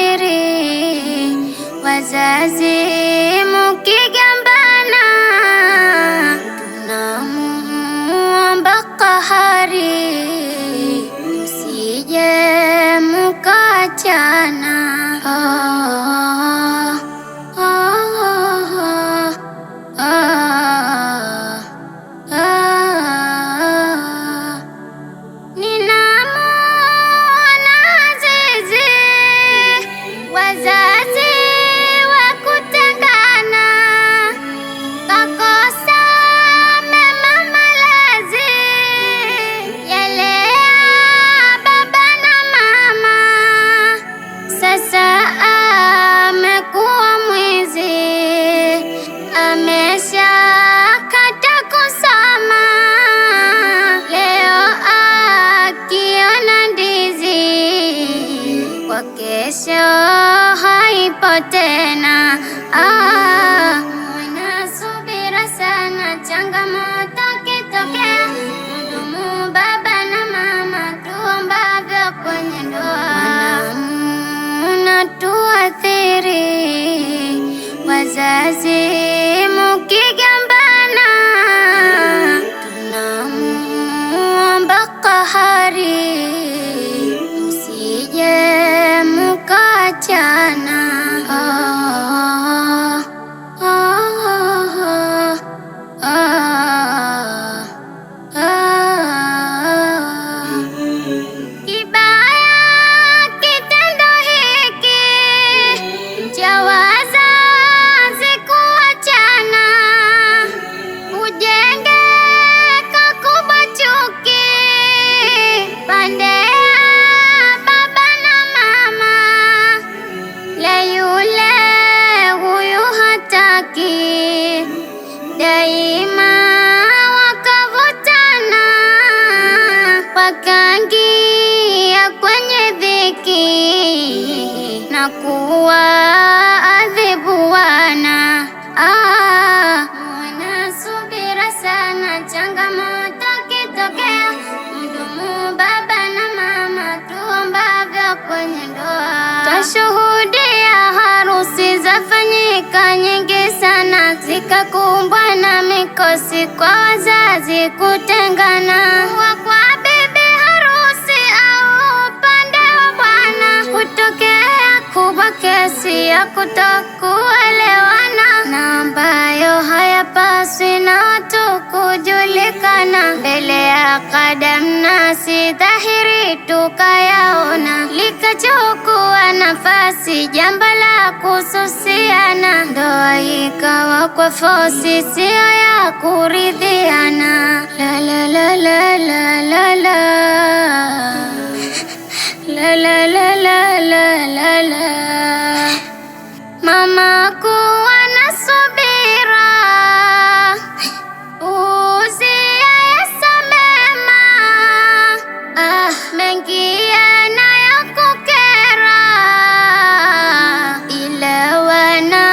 Wanatuathiri wazazi, mukigambana tunamuomba kahari, msije mukachana. Ninamuona Azizi, wazazi wakutengana, kakosa mema malezi, yalea baba na mama. Sasa amekuwa mwizi, ameshakata kusoma. Leo akiona ndizi, kwa kesho haipo tena. Mwana subira sana, changamoto kitokea, mdumu baba na mama, tuombavyo kwenye ndoa. Unatuathiri wazazi, mukigambana tunamuomba kahari, msije mukachana. Kibaya kitendo hiki cha wazazi kuachana, hujengeka kubwa chuki pande ya baba na mama. Le yule huyu hataki, daima wakavutana, wakaingia kwenye dhiki na kuwaadhibu wana. Mwana subira sana, changamoto kitokea, mdumu baba na mama, tuombavyo kwenye ndoa. Tashuhudia harusi zafanyika nyingi sana, zikakumbwa na mikosi kwa wazazi kutengana. Kwa bibi harusi au upande wa bwana, hutokea kubwa kesi ya kutokuelewana, na ambayo hayapaswi na watu kujulikana. Mbele ya kadam nasi dhahiri tukayaona, likachukua nafasi jambo la kususiana. Ndoa ikawa kwa fosi, sio ya kuridhiana. La la la la la la la la la la la la la la. Mama kuwa na subira, usiyasamema mengi yanayokukera, ila wana